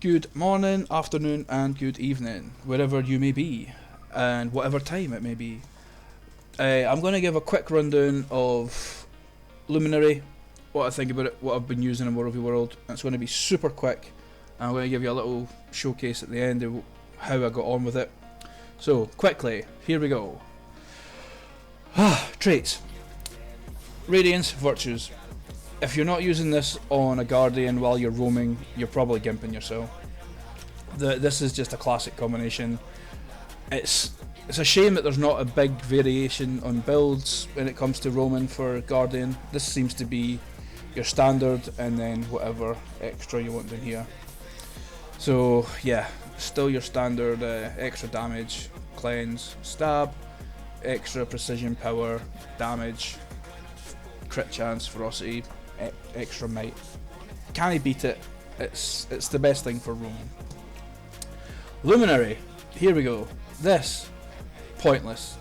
Good morning, afternoon, and good evening, wherever you may be, and whatever time it may be. I'm going to give a quick rundown of Luminary, what I think about it, what I've been using in WvW. It's going to be super quick, and I'm going to give you a little showcase at the end of how I got on with it. So, quickly, here we go. Traits. Radiance, Virtues. If you're not using this on a Guardian while you're roaming, you're probably gimping yourself. This is just a classic combination. It's a shame that there's not a big variation on builds when it comes to roaming for Guardian. This seems to be your standard and then whatever extra you want in here. So yeah, still your standard extra damage, cleanse, stab, extra precision, power, damage, crit chance, ferocity, extra might. Can he beat it? It's the best thing for roaming. Luminary, here we go. This, pointless.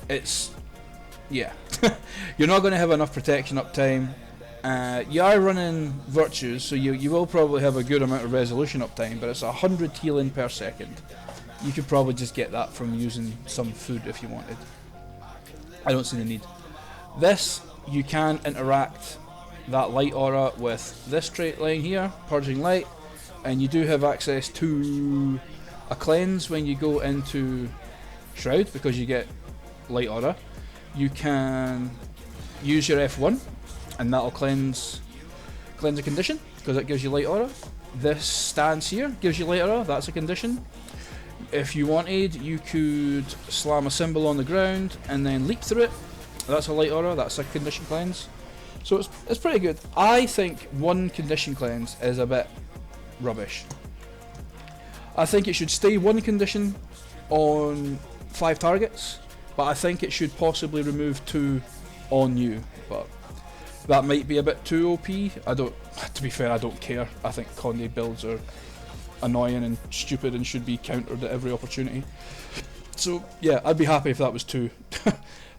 It's, yeah. You're not going to have enough protection uptime. You are running Virtues, so you will probably have a good amount of resolution uptime, but it's 100 healing per second. You could probably just get that from using some food if you wanted. I don't see the need. This, you can interact that light aura with this trait line here, Purging Light, and you do have access to a cleanse when you go into Shroud because you get light aura. You can use your F1 and that'll cleanse a condition because it gives you light aura. This stance here gives you light aura, that's a condition. If you wanted, you could slam a symbol on the ground and then leap through it. That's a light aura, that's a condition cleanse. So it's pretty good. I think one condition cleanse is a bit rubbish. I think it should stay one condition on 5 targets, but I think it should possibly remove 2 on you. But that might be a bit too OP. To be fair, I don't care. I think Conde builds are annoying and stupid and should be countered at every opportunity. So yeah, I'd be happy if that was 2.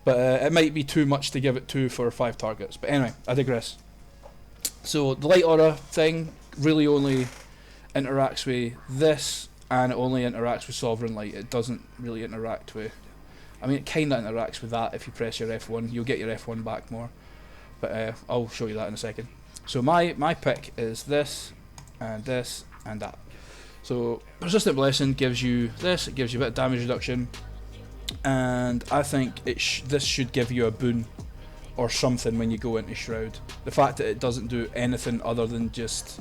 But it might be too much to give it 2 for 5 targets. But anyway, I digress. So the light aura thing really only interacts with this, and it only interacts with Sovereign Light. It doesn't really interact with... I mean, it kinda interacts with that if you press your F1. You'll get your F1 back more. But I'll show you that in a second. So my pick is this, and that. So Persistent Blessing gives you this, it gives you a bit of damage reduction. And I think this should give you a boon or something when you go into Shroud. The fact that it doesn't do anything other than just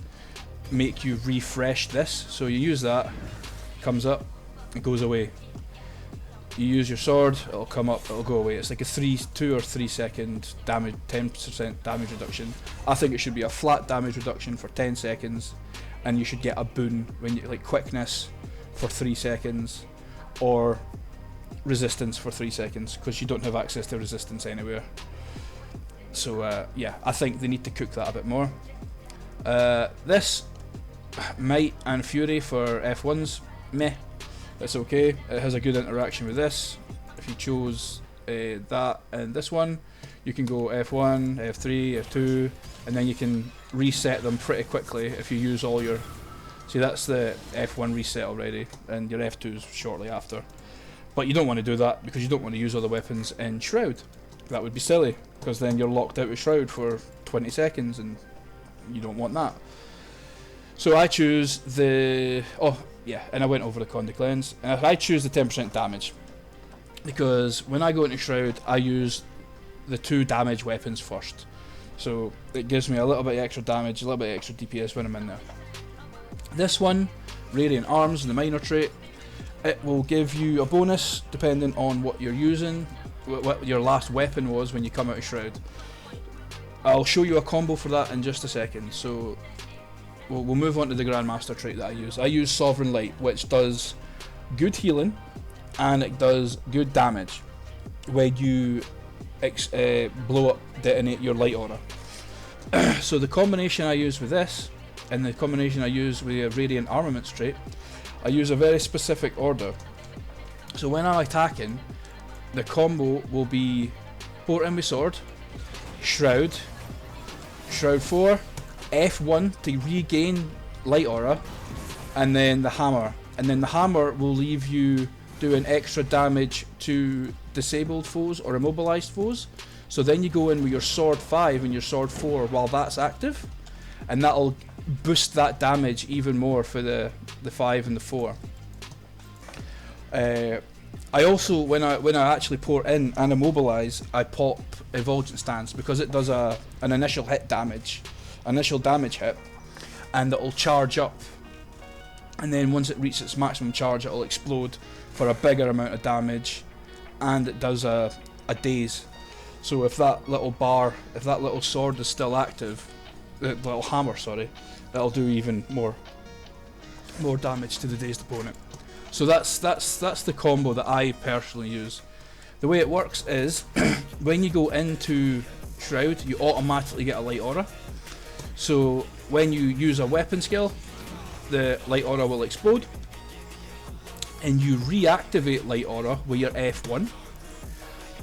make you refresh this, so you use that, comes up, it goes away. You use your sword, it'll come up, it'll go away. It's like a 2 or 3 second damage, 10% damage reduction. I think it should be a flat damage reduction for 10 seconds, and you should get a boon when you like quickness for 3 seconds, or resistance for 3 seconds, because you don't have access to resistance anywhere. So yeah, I think they need to cook that a bit more. This Might and Fury for F1s, meh, it's okay. It has a good interaction with this. If you chose that and this one, you can go F1, F3, F2, and then you can reset them pretty quickly if you use all your... See, that's the F1 reset already, and your F2's shortly after. But you don't want to do that because you don't want to use all the weapons in Shroud. That would be silly, because then you're locked out with Shroud for 20 seconds and you don't want that. So I choose the... Oh, yeah, and I went over the Conde Cleanse. And I choose the 10% damage, because when I go into Shroud, I use the 2 damage weapons first. So it gives me a little bit extra damage, a little bit extra DPS when I'm in there. This one, Radiant Arms and the minor trait, it will give you a bonus depending on what you're using, what your last weapon was when you come out of Shroud. I'll show you a combo for that in just a second. So we'll move on to the Grandmaster trait that I use. I use Sovereign Light, which does good healing and it does good damage when you blow up, detonate your light aura. So the combination I use with this and the combination I use with the Radiant Armaments trait, I use a very specific order. So when I'm attacking, the combo will be Port in with Sword, Shroud, Shroud 4, F1 to regain light aura, and then the hammer. And then the hammer will leave you doing extra damage to disabled foes or immobilized foes. So then you go in with your sword 5 and your sword 4 while that's active, and that'll boost that damage even more for the 5 and the 4. I also, when I actually pour in and immobilize, I pop Effulgent Stance because it does an initial damage hit, and it'll charge up, and then once it reaches its maximum charge, it'll explode for a bigger amount of damage, and it does a daze. So if that little sword is still active, the little hammer, sorry, that'll do even more damage to the dazed opponent. So that's the combo that I personally use. The way it works is when you go into Shroud, you automatically get a light aura. So when you use a weapon skill, the light aura will explode, and you reactivate light aura with your F1,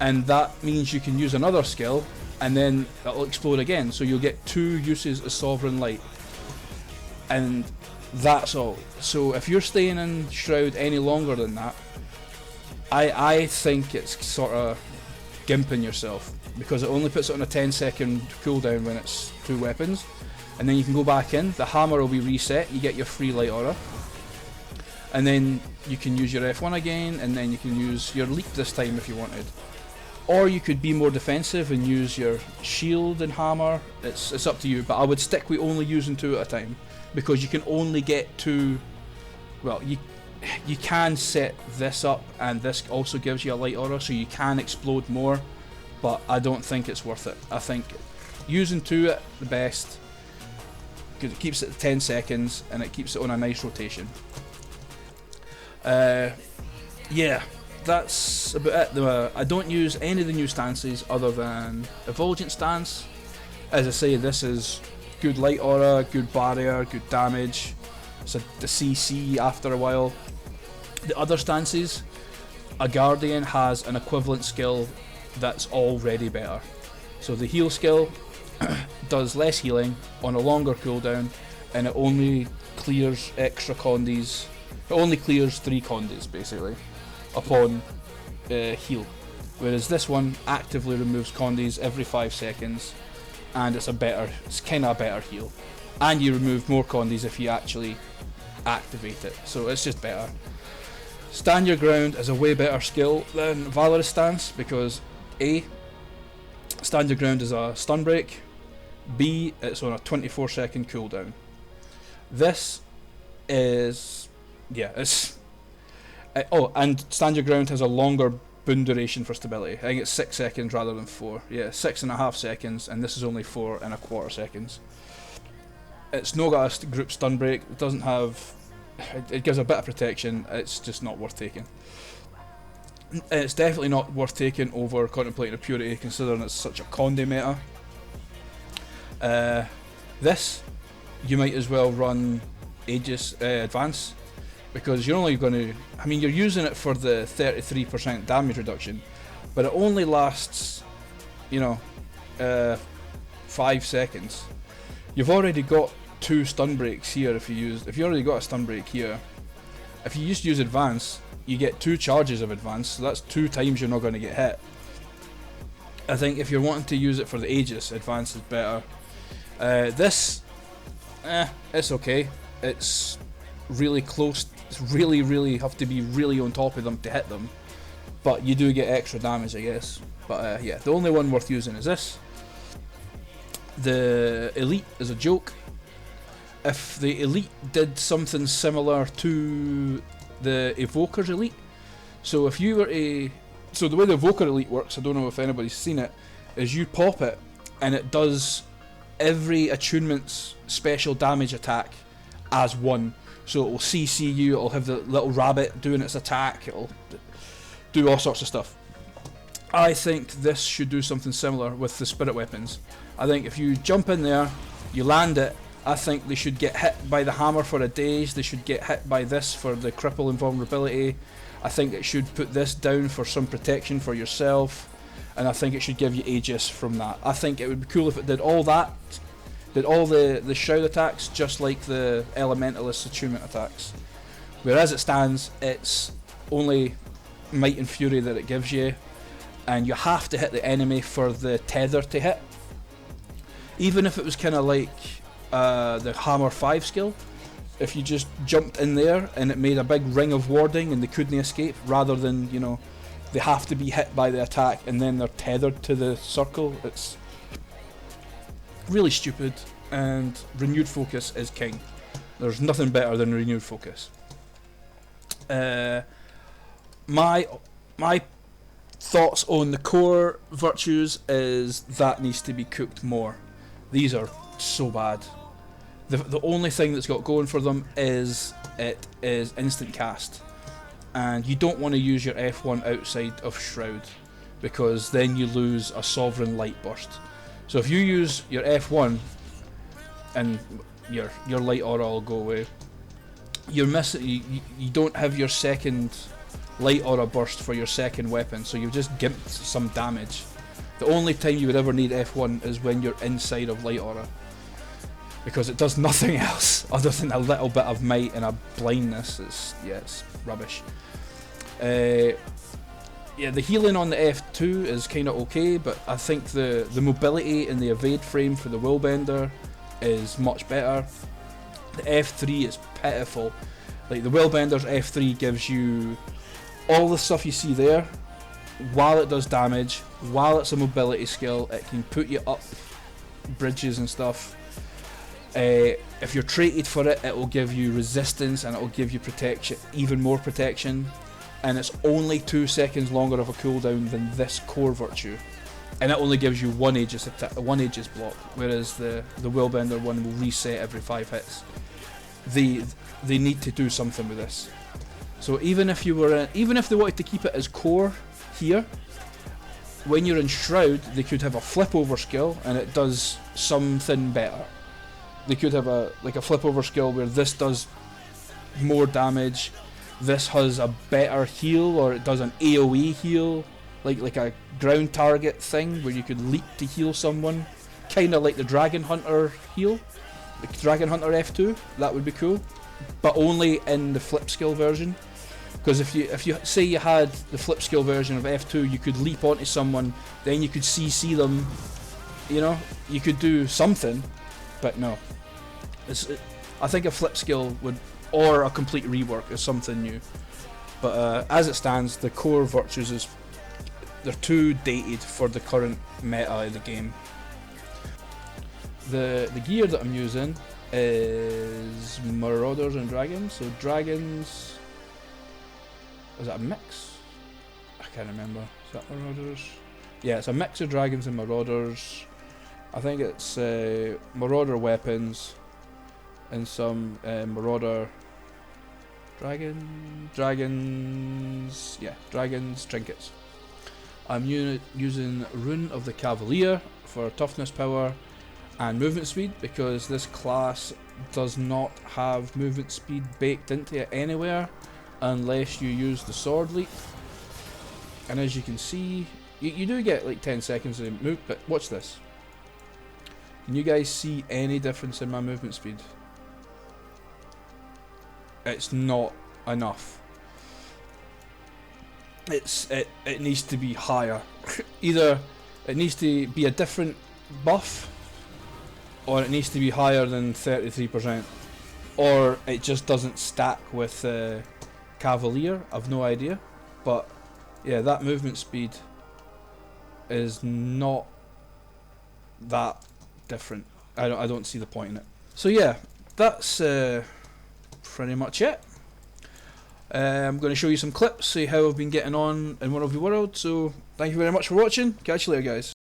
and that means you can use another skill and then it'll explode again, so you'll get 2 uses of Sovereign Light, and that's all. So if you're staying in Shroud any longer than that, I think it's sort of gimping yourself, because it only puts it on a 10-second cooldown when it's 2 weapons, and then you can go back in, the hammer will be reset, you get your free light aura, and then you can use your F1 again, and then you can use your leap this time if you wanted. Or you could be more defensive and use your shield and hammer. It's up to you, but I would stick with only using 2 at a time, because you can only get 2. Well, you can set this up, and this also gives you a light aura, so you can explode more, but I don't think it's worth it. I think using 2 at the best, because it keeps it at 10 seconds and it keeps it on a nice rotation. Yeah, that's about it. I don't use any of the new stances other than Effulgent Stance. As I say, this is good light aura, good barrier, good damage. It's the CC after a while. The other stances, a Guardian has an equivalent skill that's already better. So the heal skill does less healing on a longer cooldown, and it only clears extra condies. It only clears 3 condies basically upon heal, whereas this one actively removes condies every 5 seconds, and it's kind of a better heal, and you remove more condies if you actually activate it, so it's just better. Stand Your Ground is a way better skill than Valorous Stance, because A, Stand Your Ground is a stun break, B, it's on a 24-second cooldown. This is, yeah, it's and Stand Your Ground has a longer boon duration for stability. I think it's 6 seconds rather than 4. Yeah, 6.5 seconds, and this is only 4.25 seconds. It's not got a group stun break. It doesn't have. It gives a bit of protection. It's just not worth taking. It's definitely not worth taking over Contemplating of Purity, considering it's such a Conde meta. This, you might as well run Aegis Advance, because you're only going to. I mean, you're using it for the 33% damage reduction, but it only lasts, 5 seconds. You've already got 2 stun breaks here. If you already got a stun break here, if you just use Advance, you get 2 charges of Advance, so that's 2 times you're not going to get hit. I think if you're wanting to use it for the Aegis, Advance is better. This, it's okay. It's really close. It's really have to be really on top of them to hit them, but you do get extra damage, I guess. But yeah, the only one worth using is this. The Elite is a joke. If the Elite did something similar to the Evoker's Elite, so if you were so the way the Evoker Elite works, I don't know if anybody's seen it, is you pop it and it does every attunement's special damage attack as one. So it will CC you, it'll have the little rabbit doing its attack, it'll do all sorts of stuff. I think this should do something similar with the spirit weapons. I think if you jump in there, you land it, I think they should get hit by the hammer for a daze, they should get hit by this for the cripple and vulnerability. I think it should put this down for some protection for yourself, and I think it should give you Aegis from that. I think it would be cool if it did all that did all the shroud attacks just like the elementalist attunement attacks. Whereas it stands, it's only might and fury that it gives you, and you have to hit the enemy for the tether to hit. Even if it was kind of like the hammer 5 skill, if you just jumped in there and it made a big ring of warding and they couldn't escape, rather than, you know, they have to be hit by the attack and then they're tethered to the circle. It's really stupid, and renewed focus is king. There's nothing better than renewed focus. My thoughts on the core virtues is that needs to be cooked more. These are so bad. The only thing that's got going for them is it is instant cast, and you don't want to use your F1 outside of shroud, because then you lose a sovereign light burst. So if you use your F1 and your light aura will go away, you're missing. You don't have your second light aura burst for your second weapon, so you've just gimped some damage. The only time you would ever need F1 is when you're inside of light aura, because it does nothing else other than a little bit of might and a blindness. It's rubbish. Yeah, the healing on the F2 is kind of okay, but I think the mobility and the evade frame for the Willbender is much better. The F3 is pitiful. Like, the Willbender's F3 gives you all the stuff you see there, while it does damage, while it's a mobility skill. It can put you up bridges and stuff. If you're traited for it, it will give you resistance and it will give you protection, even more protection. And it's only 2 seconds longer of a cooldown than this core virtue, and it only gives you one Aegis block, whereas the Willbender one will reset every 5 hits. They need to do something with this. So even if they wanted to keep it as core here, when you're in Shroud, they could have a flip over skill and it does something better. They could have a flip over skill where this does more damage. This has a better heal, or it does an AoE heal, like a ground target thing where you could leap to heal someone, kind of like the Dragon Hunter heal, the Dragon Hunter F2. That would be cool, but only in the flip skill version. Because if you say you had the flip skill version of F2, you could leap onto someone, then you could CC them. You know, you could do something, but no. I think a flip skill would, or a complete rework, is something new. But as it stands, the core virtues they're too dated for the current meta of the game. The gear that I'm using is Marauders and Dragons. So Dragons, is that a mix? I can't remember. Is that Marauders? Yeah, it's a mix of Dragons and Marauders. I think it's Marauder weapons and some Marauder dragons trinkets. I'm using Rune of the Cavalier for toughness, power and movement speed, because this class does not have movement speed baked into it anywhere unless you use the sword leap. And as you can see, you do get like 10 seconds to move, but watch this. Can you guys see any difference in my movement speed? It's not enough. It needs to be higher. Either it needs to be a different buff, or it needs to be higher than 33%, or it just doesn't stack with Cavalier. I've no idea, but yeah, that movement speed is not that different. I don't see the point in it. So yeah, that's pretty much it. I'm going to show you some clips, see how I've been getting on in WvW. So thank you very much for watching. Catch you later, guys.